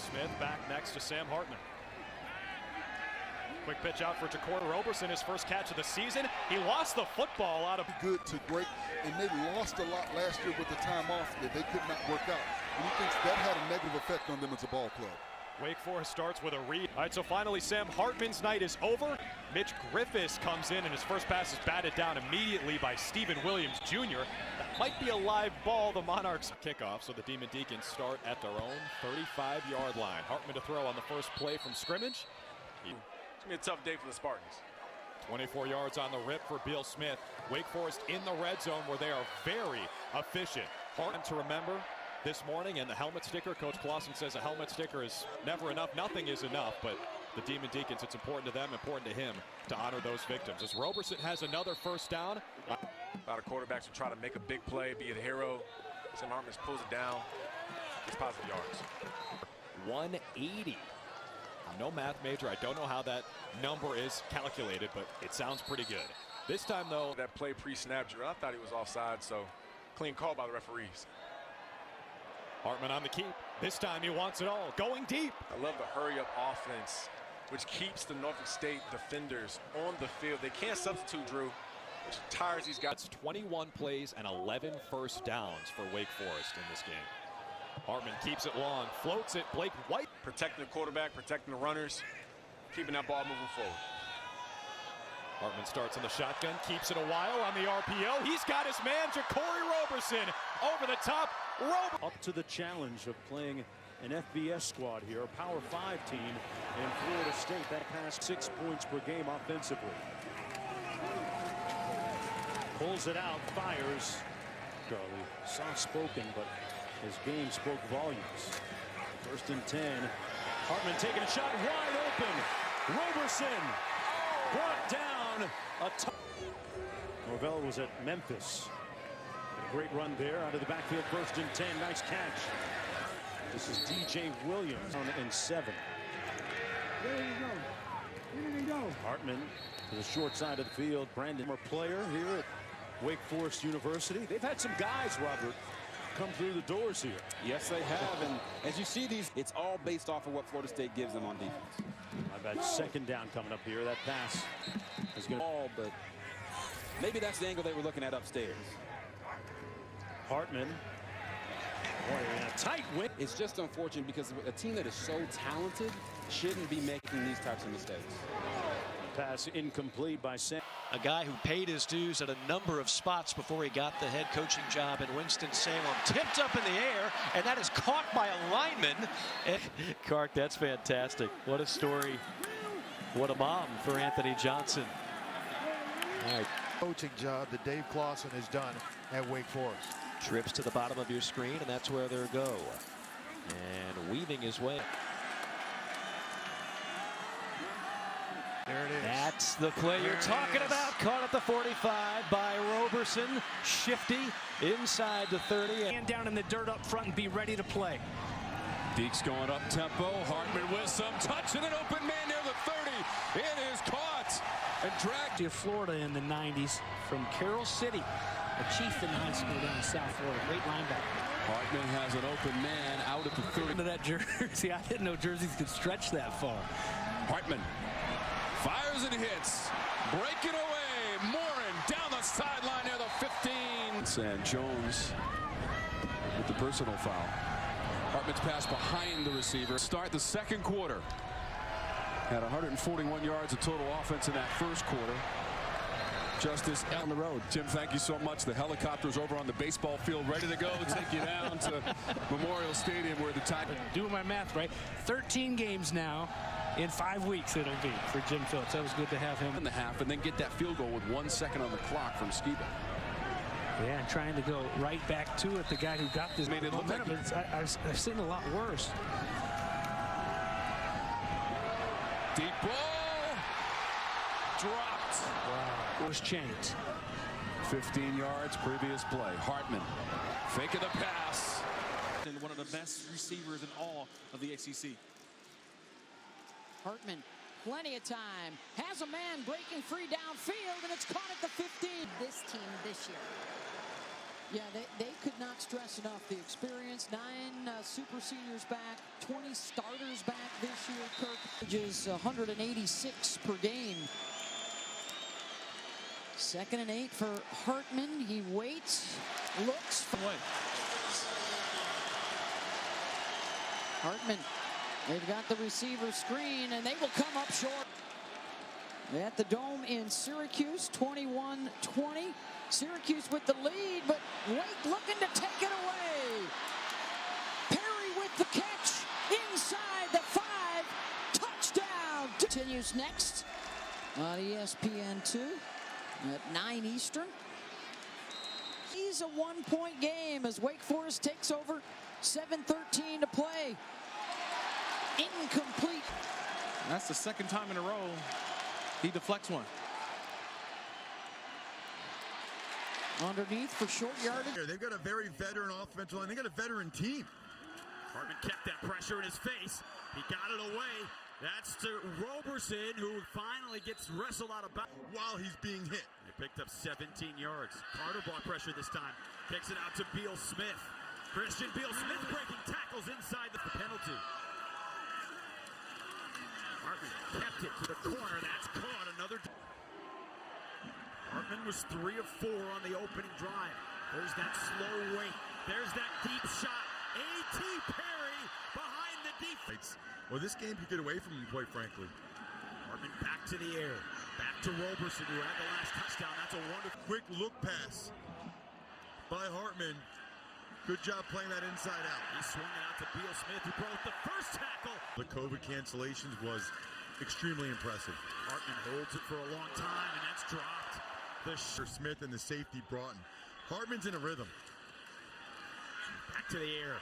Smith back next to Sam Hartman. Quick pitch out for Jacory Roberson, his first catch of the season. He lost the football out of good to great, and they lost a lot last year with the time off that they could not work out. And he thinks that had a negative effect on them as a ball club. Wake Forest starts with a read. All right, so finally Sam Hartman's night is over. Mitch Griffiths comes in, and his first pass is batted down immediately by Stephen Williams Jr. That might be a live ball. The Monarchs kickoff, so the Demon Deacons start at their own 35-yard line. Hartman to throw on the first play from scrimmage. It's going to be a tough day for the Spartans. 24 yards on the rip for Beal Smith. Wake Forest in the red zone where they are very efficient. Hard to remember this morning, and the helmet sticker. Coach Clausen says a helmet sticker is never enough. Nothing is enough, but the Demon Deacons, it's important to them, important to him to honor those victims. As Roberson has another first down. A lot of quarterbacks will try to make a big play, be a hero. Sam Hartman pulls it down, gets positive yards. 180. I'm no math major. I don't know how that number is calculated, but it sounds pretty good. This time, though, that play pre-snap, I thought he was offside, so clean call by the referees. Hartman on the keep. This time he wants it all. Going deep. I love the hurry-up offense, which keeps the Norfolk State defenders on the field. They can't substitute, Drew, which tires these guys. It's 21 plays and 11 first downs for Wake Forest in this game. Hartman keeps it long, floats it. Blake White. Protecting the quarterback, protecting the runners, keeping that ball moving forward. Hartman starts in the shotgun, keeps it a while on the RPO. He's got his man, Jacory Roberson, over the top. Up to the challenge of playing an FBS squad here, a Power 5 team in Florida State. That passed 6 points per game offensively. Pulls it out, fires. Charlie, soft-spoken, but his game spoke volumes. 1st and 10. Hartman taking a shot wide open. Roberson brought down a Norvell was at Memphis. A great run there out of the backfield. 1st and 10. Nice catch. This is DJ Williams on and 7. There you go. There you go. Hartman to the short side of the field. Brandon, a player here at Wake Forest University. They've had some guys, Robert, come through the doors here. Yes, they have. And as you see these, it's all based off of what Florida State gives them on defense. I bet 2nd down coming up here. That pass is going to ball, but maybe that's the angle they were looking at upstairs. Hartman. Boy, in a tight win. It's just unfortunate because a team that is so talented shouldn't be making these types of mistakes. Pass incomplete by Sam. A guy who paid his dues at a number of spots before he got the head coaching job in Winston-Salem. Tipped up in the air, and that is caught by a lineman. Clark, that's fantastic. What a story. What a mom for Anthony Johnson. All right. Coaching job that Dave Clausen has done at Wake Forest. Trips to the bottom of your screen, and that's where they'll go. And weaving his way. There it is. That's the play you're talking about. Caught at the 45 by Roberson. Shifty inside the 30. And down in the dirt up front and be ready to play. Deeks going up tempo. Hartman with some touch and an open man near the 30. It is caught and dragged. To Florida in the 90s from Carroll City, a chief in high school down in South Florida. Great linebacker. Hartman has an open man out at the 30. Into that jersey. I didn't know jerseys could stretch that far. Hartman fires and hits. Breaking away. Morin down the sideline near the 15. And Jones with the personal foul. Hartman's pass behind the receiver. Start the 2nd quarter. Had 141 yards of total offense in that 1st quarter. Justice on the road. Tim, thank you so much. The helicopter's over on the baseball field, ready to go. Take you down to Memorial Stadium where the time. Doing my math right. 13 games now. In 5 weeks it'll be for Jim Phillips. That was good to have him in the half and then get that field goal with 1 second on the clock from Skiba. Yeah, and trying to go right back to it. The guy who got this made it look like I've seen a lot worse. Deep ball dropped. Wow. Those chains. 15 yards previous play. Hartman fake of the pass. And one of the best receivers in all of the ACC. Hartman, plenty of time, has a man breaking free downfield, and it's caught at the 15. This team this year. Yeah, they could not stress enough the experience. 9 super seniors back, 20 starters back this year. Kirk averages 186 per game. 2nd and 8 for Hartman. He waits, looks. Hartman, they've got the receiver screen, and they will come up short. At the Dome in Syracuse, 21-20. Syracuse with the lead, but Wake looking to take it away. Perry with the catch inside the 5. Touchdown. Continues next on ESPN2 at 9 Eastern. He's a 1-point game as Wake Forest takes over. 7:13 to play. Incomplete. That's the 2nd time in a row he deflects one. Underneath for short yardage. They've got a very veteran offensive line. They got a veteran team. Hartman kept that pressure in his face. He got it away. That's to Roberson, who finally gets wrestled out of bounds while he's being hit. He picked up 17 yards. Carter brought pressure this time. Kicks it out to Beal Smith. Christian Beal Smith breaking tackles inside the penalty. Hartman kept it to the corner. That's caught. Another. Hartman was 3 of 4 on the opening drive. There's that slow wait. There's that deep shot. A.T. Perry behind the defense. Well, this game could get away from him, quite frankly. Hartman back to the air. Back to Roberson, who had the last touchdown. That's a wonderful quick look pass by Hartman. Good job playing that inside out. He's swinging out to Beal Smith, who broke the first tackle. The COVID cancellations was extremely impressive. Hartman holds it for a long time, and that's dropped. Smith and the safety Broughton. Hartman's in a rhythm. Back to the air.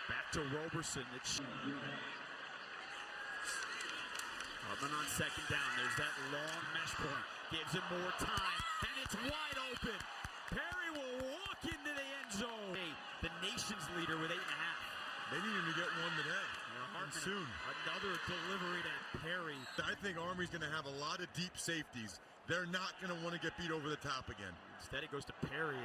Back to Roberson. Hartman on 2nd down. There's that long mesh point. Gives him more time, and it's wide open. Perry will walk into the end zone. The nation's leader with 8.5. They need him to get one today. Hartman, soon. Another delivery to Perry. I think Army's going to have a lot of deep safeties. They're not going to want to get beat over the top again. Instead, it goes to Perry.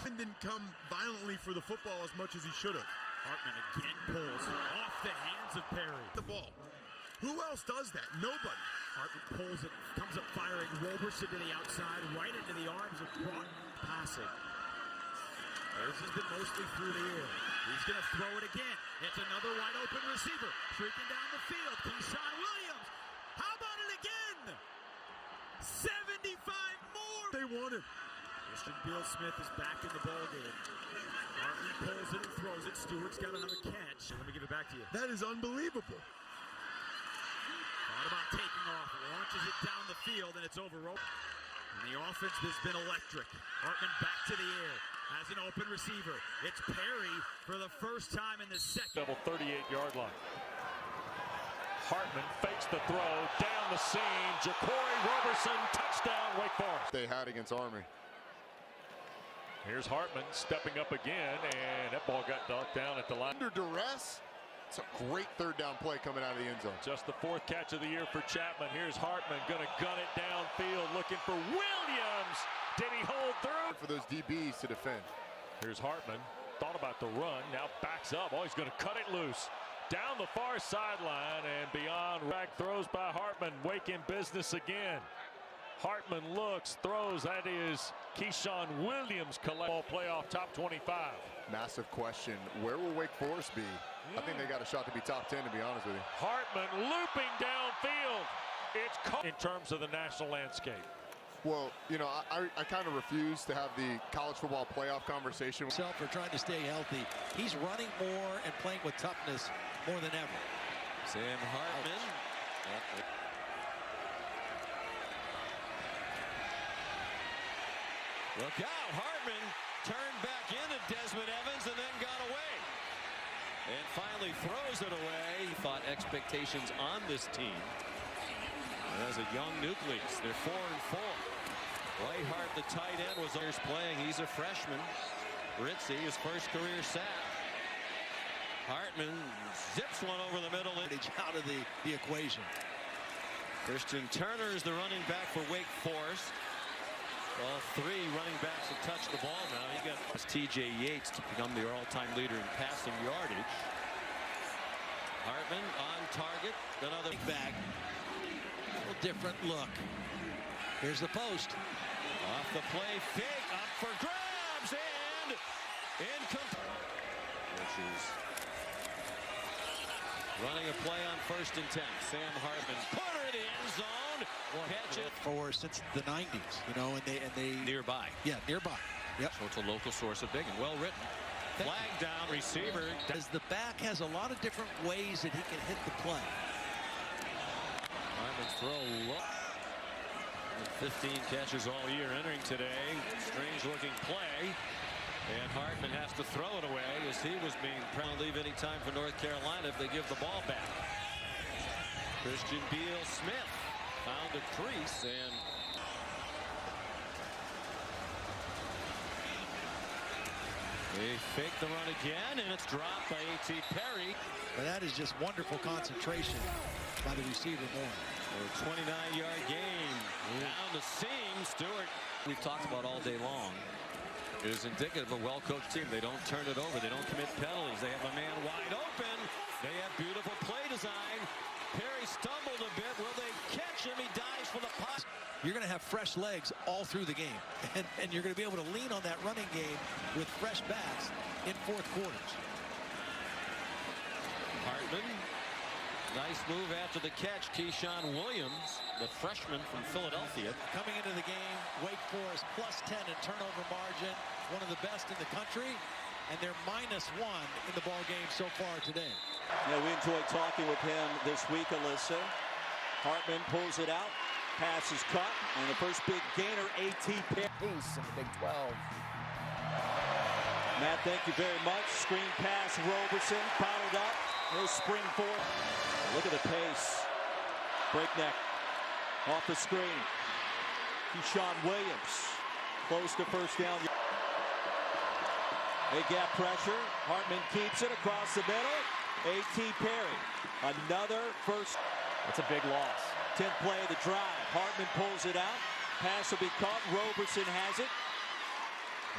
And didn't come violently for the football as much as he should have. Hartman again pulls off the hands of Perry. The ball. Who else does that? Nobody. Hartman pulls it, comes up firing. Roberson to the outside, right into the arms of Broughton. Passing. This has been mostly through the air. He's going to throw it again. It's another wide open receiver. Streaking down the field. Keyshawn Williams. How about it again? 75 more. They won it. Christian Beal Smith is back in the ballgame. Hartman pulls it and throws it. Stewart's got another catch. Let me give it back to you. That is unbelievable. Thought about taking off. Launches it down the field, and it's over. And the offense has been electric. Hartman back to the air. Has an open receiver. It's Perry for the first time in the second. Double 38-yard line. Hartman fakes the throw down the seam. Ja'Cory Roberson, touchdown, Wake Forest. They had against Army. Here's Hartman stepping up again, and that ball got knocked down at the line. Under duress, it's a great 3rd down play coming out of the end zone. Just the 4th catch of the year for Chapman. Here's Hartman going to gun it downfield, looking for Williams. Did he hold through? For those DBs to defend. Here's Hartman. Thought about the run. Now backs up. Oh, he's going to cut it loose. Down the far sideline and beyond. Rack throws by Hartman. Wake in business again. Hartman looks, throws. That is Keyshawn Williams. Collect playoff top 25. Massive question. Where will Wake Forest be? I think they got a shot to be top 10, to be honest with you. Hartman looping downfield. It's caught in terms of the national landscape. Well, you know, I kind of refuse to have the college football playoff conversation. Himself for trying to stay healthy. He's running more and playing with toughness more than ever. Sam Hartman. Look out, Hartman turned back into Desmond Evans and then got away. And finally throws it away. He thought expectations on this team. As a young nucleus, they're 4-4. Whitehart, the tight end, was playing. He's a freshman. Ritzy, his first career sack. Hartman zips one over the middle. Out of the equation. Christian Turner is the running back for Wake Forest. All three running backs have touched the ball now. You got T.J. Yates to become the all-time leader in passing yardage. Hartman on target. Another back. A little different look. Here's the post. Off the play, fake, up for grabs, and incomplete. Which is running a play on 1st and 10. Sam Hartman put her in the end zone. Catch it for since the 90s, you know, and they nearby. Yeah, nearby. Yep. So it's a local source of big and well written. Flag down, receiver. As the back has a lot of different ways that he can hit the play. Hartman's throw low. 15 catches all year entering today. Strange looking play. And Hartman has to throw it away as he was being proud to leave any time for North Carolina if they give the ball back. Christian Beal Smith found a crease and they fake the run again, and it's dropped by A.T. Perry. But that is just wonderful concentration by the receiver there. A 29-yard gain. Down the seam, Stewart. We've talked about all day long. It is indicative of a well-coached team. They don't turn it over. They don't commit penalties. They have a man wide open. They have beautiful play design. Perry stumbled a bit. Will they catch him? He dives for the punt. You're going to have fresh legs all through the game. And you're going to be able to lean on that running game with fresh backs in fourth quarters. Hartman. Nice move after the catch. Keyshawn Williams, the freshman from Philadelphia. Coming into the game, Wake Forest +10 in turnover margin. One of the best in the country. And they're -1 in the ball game so far today. Yeah, we enjoyed talking with him this week, Alyssa. Hartman pulls it out. Pass is caught. And the first big gainer, A.T. Perry. Peace in the Big 12. Matt, thank you very much. Screen pass, Roberson, bottled up. He'll spring forward. Look at the pace. Breakneck. Off the screen. Keyshawn Williams. Close to first down. A gap pressure. Hartman keeps it across the middle. A.T. Perry. Another first. That's a big loss. 10th play of the drive. Hartman pulls it out. Pass will be caught. Roberson has it.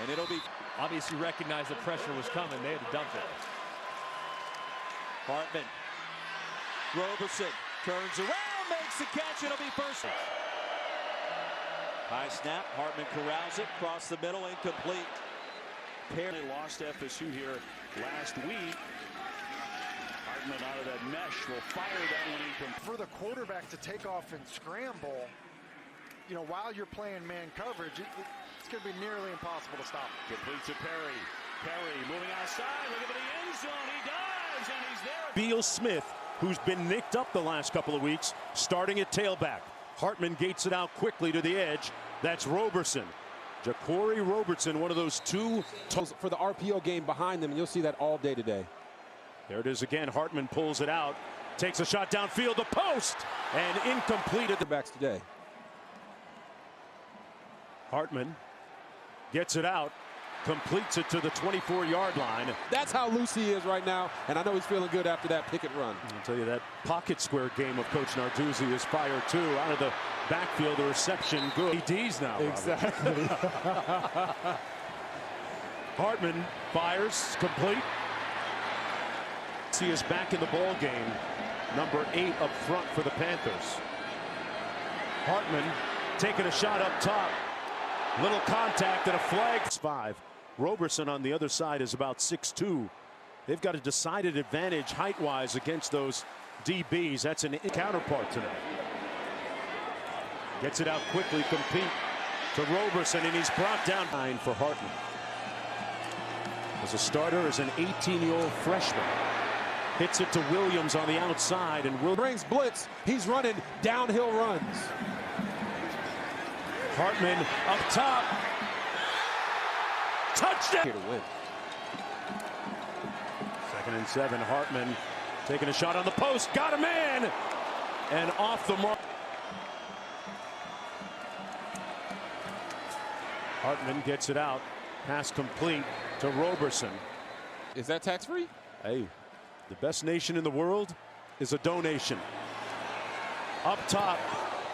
And it'll be. Obviously recognized the pressure was coming. They had to dump it. Hartman. Roberson turns around, makes the catch. It'll be first. High snap. Hartman corrals it. Across the middle. Incomplete. Perry lost FSU here last week. Hartman out of that mesh will fire that one incomplete. For the quarterback to take off and scramble, you know, while you're playing man coverage, it's going to be nearly impossible to stop. Complete to Perry. Perry moving outside, looking for the end zone. He dives, and he's there. Beal Smith, who's been nicked up the last couple of weeks, starting at tailback. Hartman gates it out quickly to the edge. That's Roberson. Jacory Roberson, one of those two. For the RPO game behind them, and you'll see that all day today. There it is again. Hartman pulls it out. Takes a shot downfield, the post, and incomplete at the backs today. Hartman gets it out, completes it to the 24-yard line. That's how loose he is right now, and I know he's feeling good after that picket run. I'll tell you, that pocket square game of Coach Narduzzi is fire too. Out of the backfield, the reception good. D's now. Exactly. Hartman fires, complete. He is back in the ball game. Number 8 up front for the Panthers. Hartman taking a shot up top. Little contact and a flag. 5. Roberson on the other side is about 6'2". They've got a decided advantage height-wise against those DBs. That's an counterpart tonight. Gets it out quickly, compete to Roberson, and he's brought down 9 for Hartman. As a starter, as an 18-year-old freshman. Hits it to Williams on the outside, and Will brings blitz. He's running downhill runs. Hartman up top. Touchdown! Here to win. 2nd and 7. Hartman taking a shot on the post. Got a man! And off the mark. Hartman gets it out. Pass complete to Roberson. Is that tax-free? Hey, the best nation in the world is a donation. Up top,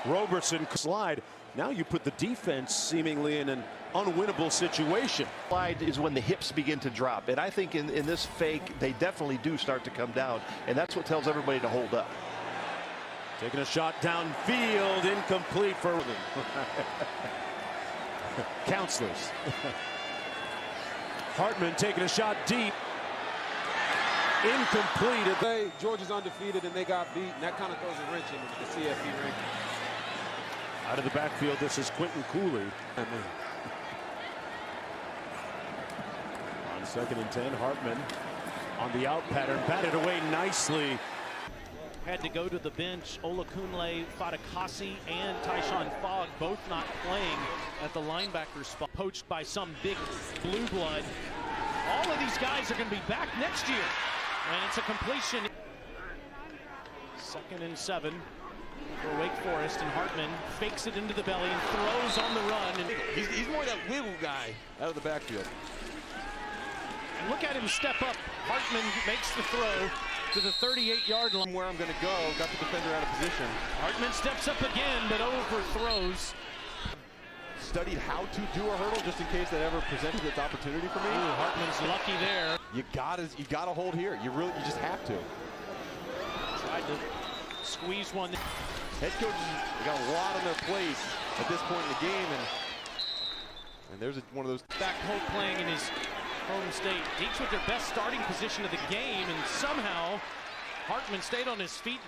Roberson slide. Now you put the defense seemingly in an unwinnable situation. Slide is when the hips begin to drop. And I think in this fake, they definitely do start to come down. And that's what tells everybody to hold up. Taking a shot downfield, incomplete for them. Counselors. Hartman taking a shot deep. Incomplete. Georgia's undefeated and they got beat, and that kind of throws a wrench into the CFP ranking. Out of the backfield, this is Quentin Cooley. On 2nd and 10, Hartman on the out pattern, batted away nicely. Had to go to the bench. Olakunle, Fatukasi, and Tyshawn Fogg both not playing at the linebacker spot. Poached by some big blue blood. All of these guys are going to be back next year. And it's a completion. 2nd and 7 for Wake Forest, and Hartman fakes it into the belly and throws on the run. And He's more that wiggle guy out of the backfield. And look at him step up. Hartman makes the throw to the 38-yard line. Where I'm going to go, got the defender out of position. Hartman steps up again, but overthrows. Studied how to do a hurdle just in case that ever presented its opportunity for me. Ooh, Hartman's lucky there. You gotta hold here. You just have to. Tried to squeeze one. Head coaches got a lot on their plate at this point in the game, and there's one of those. Back Hope playing in his home state, each with their best starting position of the game, and somehow Hartman stayed on his feet.